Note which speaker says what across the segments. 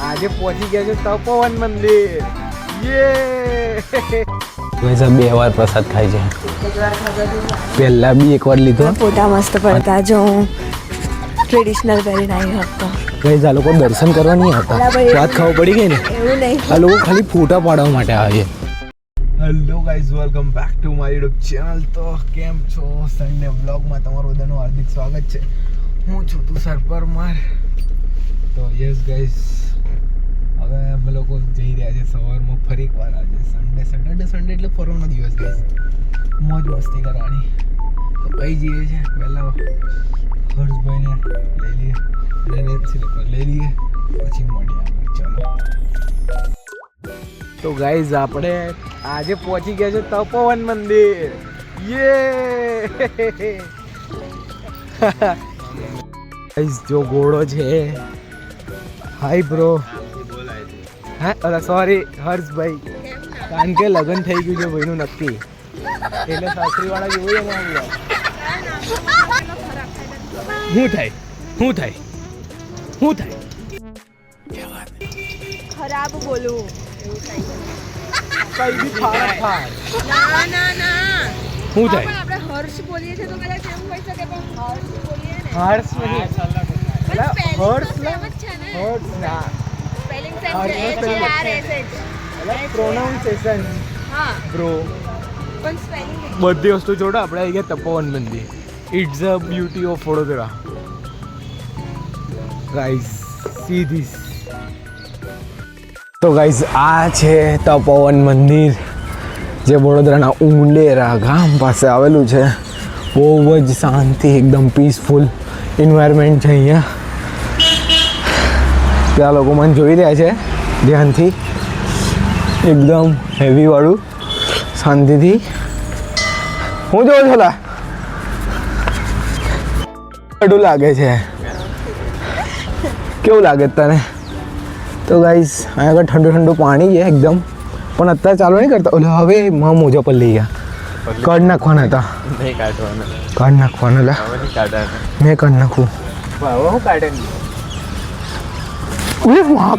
Speaker 1: આજે પહોંચી ગયા છે તપોવન મંદિર.
Speaker 2: યે 2 વાર પ્રસાદ ખાય છે. પહેલા બી એકવાર લીધો.
Speaker 3: ફોટા મસ્ત પડતા જો ટ્રેડિશનલ પહેરીને આવી હતો.
Speaker 2: ગાઈઝ આ લોકો દર્શન કરવા નહીં આવતા, વાત ખબર પડી ગઈ ને.
Speaker 3: એવું નહીં,
Speaker 2: આ લોકો ખાલી ફોટા પાડવા માટે આવે છે.
Speaker 1: Hello guys, welcome back to my YouTube channel. તો કેમ છો? સન્ડે વ્લોગમાં તમારું બધાનું હાર્દિક સ્વાગત છે. હું છું તુષાર પરમાર. તો યસ ગાઈઝ, હવે અમે લોકો જઈ રહ્યા છે સવારમાં ફરી એકવાર. આજે સન્ડે એટલે ફરવાનો દિવસ ગાઈઝ, મોજ મસ્તી કરવાની. તો કઈ જઈએ છે પહેલાં હર્ષભાઈને લઈ લઈએ, લઈ લઈએ પછી મળીએ આગળ. ચાલો. તો ગાઈઝ આપણે આજે પહોંચી ગયા છે તપોવન મંદિર. યે ગાઈઝ જો ઘોડો છે. Hi bro. હા અરે સોરી હર્ષભાઈ, કારણ કે લગ્ન થઈ ગયું છે ભાઈનું નક્કી, એટલે સાસરીવાળા જેવું એમ આવ્યું. શું થાય
Speaker 3: ખરાબ બોલું
Speaker 1: કઈ બી ફાળા થાય.
Speaker 3: ના
Speaker 1: શું થાય?
Speaker 3: આપણે હર્ષ બોલીએ છીએ તો કદાચ એવું હોઈ શકે, પણ હર્ષ બોલીએ ને
Speaker 1: હર્ષ નહીં. હર્ષ ના
Speaker 3: સ્પેલિંગ
Speaker 1: પ્રોનાઉન્સિએશન
Speaker 3: હા
Speaker 1: બ્રો.
Speaker 3: પણ સ્પેલિંગ
Speaker 1: બધી વસ્તુ જોડો. આપણે આવી ગયા Tapovan Mandir. It's a beauty of Vadodara. Guys see this.
Speaker 2: તો ગાઈઝ આ છે તપોવન મંદિર, જે વડોદરાના ઉંડેરા ગામ પાસે આવેલું છે. બહુ જ શાંતિ, એકદમ પીસફુલ એન્વાયરમેન્ટ છે અહીંયા. ત્યાં લોકો મને જોઈ રહ્યા છે ધ્યાનથી, એકદમ હેવી વાળું, શાંતિથી. હું જોઉં છું લા અડું લાગે છે. કેવું લાગે તને? તો ગાઈઝ અહીંયા આગળ ઠંડુ ઠંડુ પાણી છે એકદમ, પણ અત્યારે ચાલુ નહીં કરતા. ઓલે હવે મોજા પર લઈ ગયા, કાઢ નાખવાના હતા. કાઢ નાખવાના લા, મેં કાઢ નાખું.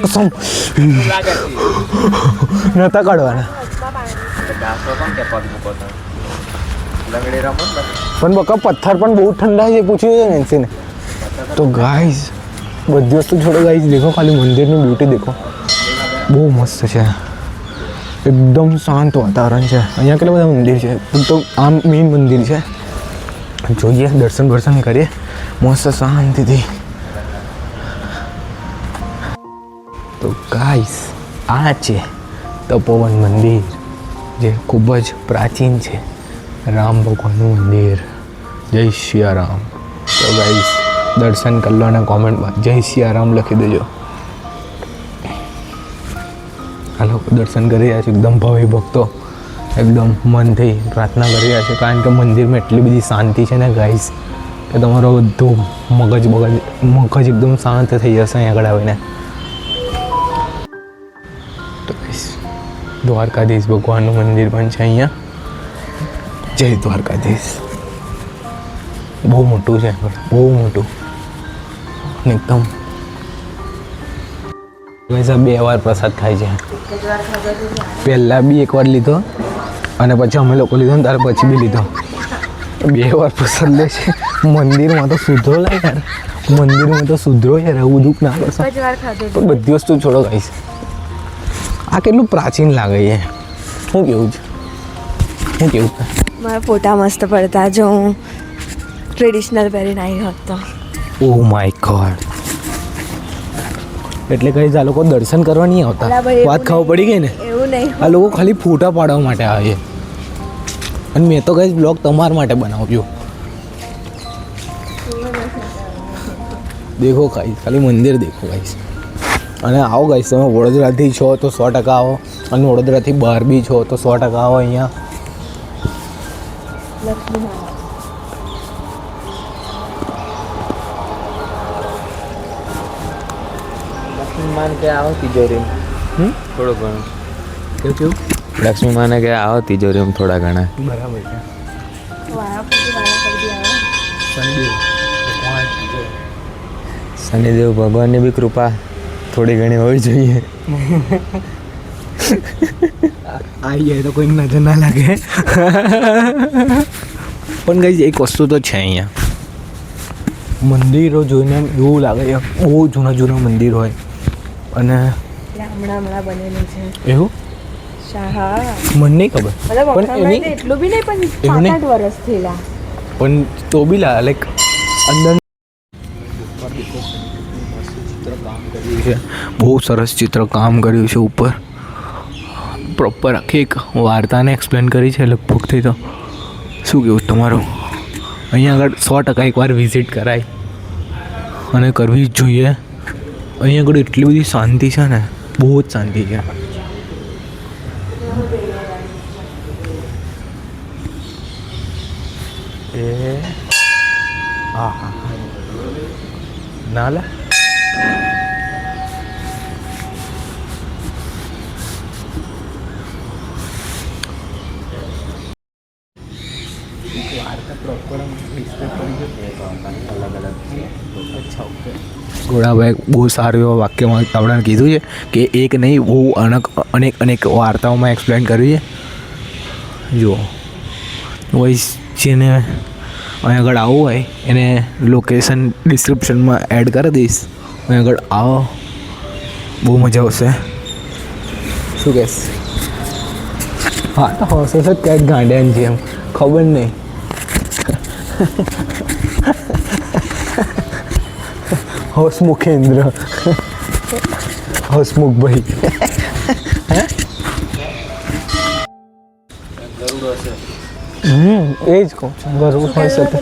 Speaker 2: કસમ નતા કાઢવાના, પણ બકા પથ્થર પણ બહુ ઠંડા છે. પૂછ્યું છે નેન્સીને. તો ગાઈઝ બધી વસ્તુ છોડો ગાઈઝ, દેખો ખાલી મંદિરની બ્યુટી દેખો, બહુ મસ્ત છે. એકદમ શાંત વાતાવરણ છે. અહીંયા કેટલા બધા મંદિર છે, તો આમ મેઇન મંદિર છે. જોઈએ, દર્શન કરીએ મસ્ત શાંતિથી. તો ગાઈસ આ છે તપોવન મંદિર, જે ખૂબ જ પ્રાચીન છે. રામ ભગવાનનું મંદિર. જય સિયારામ. તો ગાઈસ દર્શન કરી લો અને કોમેન્ટમાં જય સિયારામ લખી દેજો. આ લોકો દર્શન કરી રહ્યા છે, એકદમ ભવ્ય ભક્તો, એકદમ મનથી પ્રાર્થના કરી રહ્યા છે. કારણ કે મંદિરમાં એટલી બધી શાંતિ છે ને ગાઈસ, કે તમારો બધું મગજ એકદમ શાંત થઈ જશે અહીં આગળ આવીને. તો ગાઈસ દ્વારકાધીશ ભગવાનનું મંદિર પણ છે અહીંયા. જય દ્વારકાધીશ. બહુ મોટું છે, બહુ મોટું એકદમ. ગાઈસ આ 2 વાર પ્રસાદ ખાય છે. પહેલા બી એકવાર લીધો અને પછી અમે લોકો લીધો ને તારે પછી બી લીધો. 2 વાર પ્રસાદ લે છે. મંદિરમાં તો સુધરો લાય યાર, મંદિરમાં તો સુધરો યાર, આવું દુઃખ ના કરશો. પણ બધી વસ્તુ છોડો ગાઈસ, આ કેટલું પ્રાચીન લાગે છે. શું કેવું છે?
Speaker 3: મારા ફોટા મસ્ત પડતા જો ટ્રેડિશનલ પહેરીને આવી હતો.
Speaker 2: Oh my God. એટલે ગાઈસ આ લોકો દર્શન કરવા નહીં આવતા, વાત ખબર પડી ગઈ ને.
Speaker 3: એવું નહીં,
Speaker 2: આ લોકો ખાલી ફોટા પાડવા માટે આવે છે. અને મેં તો ગાઈસ બ્લોગ તમારા માટે બનાવ્યો. દેખો ગાઈસ, ખાલી મંદિર દેખો ગાઈસ. અને આવો ગાઈસ, તમે વડોદરાથી છો તો 100% આવો, અને વડોદરાથી બહાર બી છો તો 100% આવો અહીંયા.
Speaker 1: લક્ષ્મી માન કે આવો તિજોરી થોડું ઘણું.
Speaker 2: કેવું?
Speaker 1: લક્ષ્મી માને કે આવો તિજોરીમાં થોડા ઘણા.
Speaker 2: બરાબર છે.
Speaker 1: શનિદેવ ભગવાનની બી કૃપા
Speaker 2: થોડી ઘણી હોવી જોઈએ. આવી જાય તો કોઈ નજર ના લાગે. પણ ગાઈઝ એક વસ્તુ તો છે અહીંયા, મંદિરો જોઈને એવું લાગે છે બહુ જૂના જૂના મંદિર હોય અને
Speaker 3: હમણાં બનેલું છે
Speaker 2: એવું મને નહીં ખબર, પણ
Speaker 3: એટલું બી નહીં, પણ
Speaker 2: એવું
Speaker 3: 7-8 વર્ષ થયેલા.
Speaker 2: પણ તો બી લાઈક અંદર બહુ સરસ ચિત્ર કામ કર્યું છે ઉપર. પ્રોપર આખી એક વાર્તાને એક્સપ્લેન કરી છે લગભગથી. તો શું કહેવું તમારું? અહીંયા આગળ 100% એકવાર વિઝિટ કરાય અને કરવી જ જોઈએ. અહીંયા આગળ એટલી બધી શાંતિ છે ને, બહુ જ શાંતિ છે. એ હા ના લે ગોળાભાઈ બહુ સારું એવા વાક્યમાં આપણને કીધું છે કે એક નહીં બહુ અનેક વાર્તાઓમાં એક્સપ્લેન કર્યું છે. જુઓ વોઇસ જેને અહીં આગળ આવવું હોય એને લોકેશન ડિસ્ક્રિપ્શનમાં એડ કરી દઈશ. અહીં આગળ આવો, બહુ મજા આવશે. શું કહેશ? હા તો હોશે સર ક્યાંક ગાંડિયાન છે એમ ખબર નહીં. હસમુખેન્દ્ર, હસમુખભાઈ. એ જ કહું છું ગરુડ હોય શકે.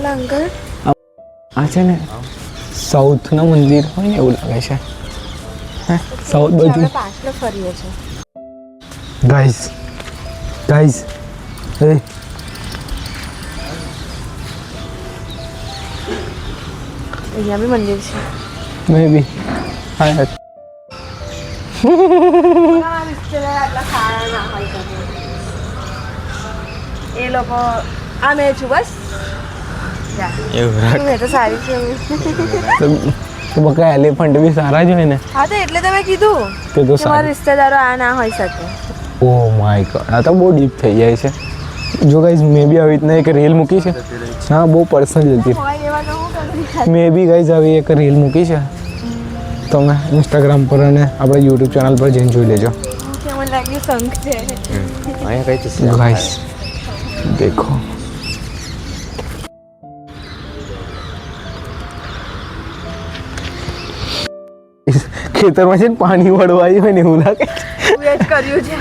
Speaker 2: આ છે ને સાઉથના મંદિર હોય ને એવું લાગે છે. સાઉથ બાજુ
Speaker 3: પાછળ ફરીએ છે.
Speaker 2: ગાઈઝ એ
Speaker 3: અહીંયા બી મંદિર છે.
Speaker 2: મે બી હા
Speaker 3: એ લોકો આ મેં છું બસ
Speaker 2: એવું
Speaker 3: મેં તો સારી છે.
Speaker 2: તો બકા એલિફન્ટ બી સારા જ હોય ને.
Speaker 3: હા તો એટલે તમે કીધું
Speaker 2: કે તો
Speaker 3: કે મારા રિશ્તેદારો આ ના હોઈ શકે.
Speaker 2: ઓ માય ગોડ, આ તો બહુ ડીપ થઈ જાય છે. જો ગાઈઝ મેં બી આવી રીતના એક રીલ મૂકી છે. હા બહુ પર્સનલ હતી. મેં બી ગાઈઝ આવી એક રીલ મૂકી છે, તમે ઇન્સ્ટાગ્રામ પર અને આપણે યુટ્યુબ ચેનલ પર જઈને જોઈ લેજો.
Speaker 3: મને લાગ્યું શંખ છે.
Speaker 2: ગાઈઝ દેખો ખેતરમાં છે ને પાણી વળવાયું હોય ને એવું લાગે.
Speaker 3: વેટ કર્યું છે.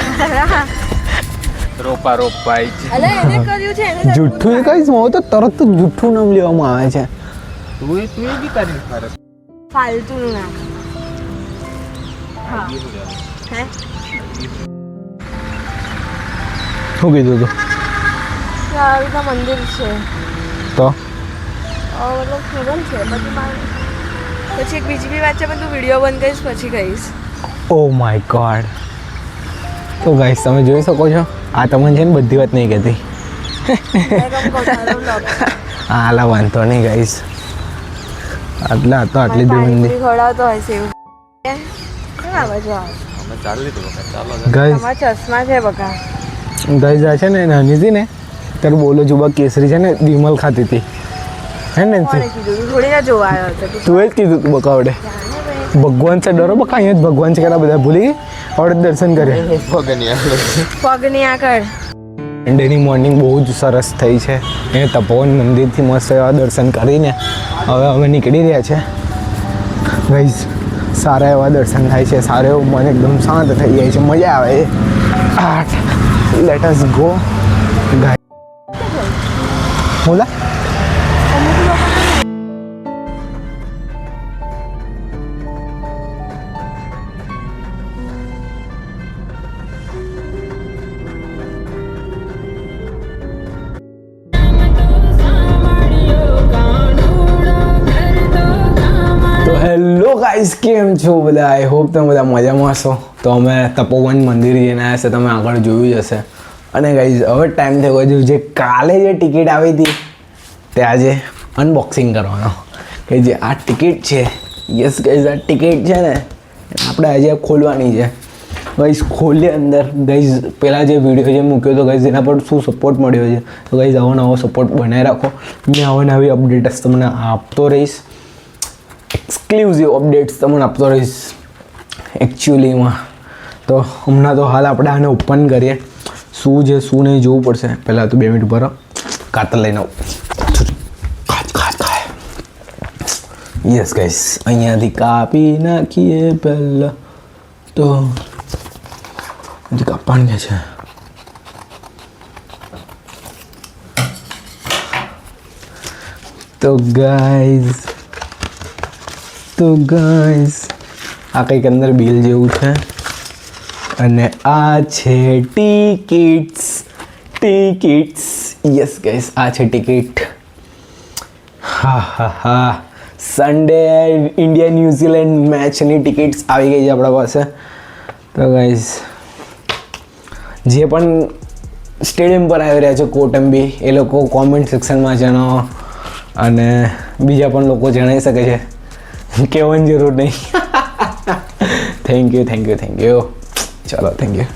Speaker 2: રોપાઈ
Speaker 3: અલે એને કર્યું છે એને.
Speaker 2: જુઠ્ઠું એ કહીશ હું તો તરત જ જુઠ્ઠું નામ લેવામાં આવે છે.
Speaker 1: તું એ બી કરી ફરક.
Speaker 3: ફાલતુનું નામ. હા હે
Speaker 2: શું કીધું તું?
Speaker 3: આવી મંદિર છે
Speaker 2: તો
Speaker 3: મતલબ ખબર છે. પછી એક બીજી બી વાત છે, પણ તું વિડીયો બંધ કરીશ પછી કહીશ.
Speaker 2: Oh my God. તો ગાઈસ તમે જોઈ શકો છો, આ તમને છે ને બધી વાત નહીં કહેતી. હાલા વાંધો નહીં ગાઈસ. આટલી જ મંદિર
Speaker 3: ખવડાવતો હોય છે એવું.
Speaker 2: ગાઈસ
Speaker 3: ચશ્મા છે બકા.
Speaker 2: ગાઈસ આ છે ને નાની હતી ને ત્યારે બોલો જુબા કેસરી છે ને વિમલ ખાતી હતી હે ને.
Speaker 3: થોડી ના જોવા આવ્યો હતો.
Speaker 2: તું એ જ કીધું તું બકાવડે. ભગવાન છે ડરો બકા, અહીંયા જ ભગવાન છે કે બધા ભૂલી ગઈ. આવડે દર્શન કર્યા
Speaker 3: પગની આગળ.
Speaker 2: સન્ડેની મોર્નિંગ બહુ જ સરસ થઈ છે. એ તપોવન મંદિરથી મસ્ત એવા દર્શન કરીને હવે અમે નીકળી રહ્યા છે. ગાઈઝ સારા એવા દર્શન થાય છે, સારું એવું મન એકદમ શાંત થઈ જાય છે, મજા આવે છે. Let us go guys. બોલા હેલો ગાઈસ, કેમ છો બધા? આઈ હોપ તમે બધા મજામાં હશો. તો અમે તપોવન મંદિર જઈને આવ્યા છે, તમે આગળ જોયું જ હશે. અને ગાઈસ હવે ટાઈમ થઈ ગયો જે કાલે જે ટિકિટ આવી હતી તે આજે અનબોક્સિંગ કરવાનો. કે જે આ ટિકિટ છે, યસ ગાઈસ આ ટિકિટ છે ને આપણે આજે ખોલવાની છે ગાઈઝ. ખોલીએ અંદર ગાઈઝ. પહેલાં જે વિડીયો જે મૂક્યો હતો ગાઈઝ એના પર શું સપોર્ટ મળ્યો છે, તો ગાઈઝ આવો નવો સપોર્ટ બનાવી રાખો. મેં આવો નવી અપડેટ્સ તમને આપતો રહીશ, એક્સક્લુઝિવ અપડેટ્સ તમને આપતો રહીશ એકચ્યુઅલીમાં. તો હમણાં તો હાલ આપણે આને ઓપન કરીએ. શું છે શું નહીં જોવું પડશે. પહેલાં તો 2 મિનિટ પર કાતર લઈને આવું. યસ ગાઈસ, અહીંયાથી કાપી નાખીએ પહેલાં તો. હજી કાપવાનું કે છે. તો ગાઈઝ આ કંઈક અંદર બિલ જેવું છે અને આ છે ટિકિટ્સ. યસ ગાઈઝ, આ છે ટિકિટ. હા સન્ડે ઇન્ડિયા ન્યૂઝીલેન્ડ મેચની ટિકિટ્સ આવી ગઈ છે આપણા પાસે. તો ગાઈઝ જે પણ સ્ટેડિયમ પર આવી રહ્યા છે કોટંબી, એ લોકો કોમેન્ટ સેક્શનમાં જણાવો અને બીજા પણ લોકો જણાવી શકે છે, કહેવાની જરૂર નહીં. Thank you. ચલો થેન્ક યુ.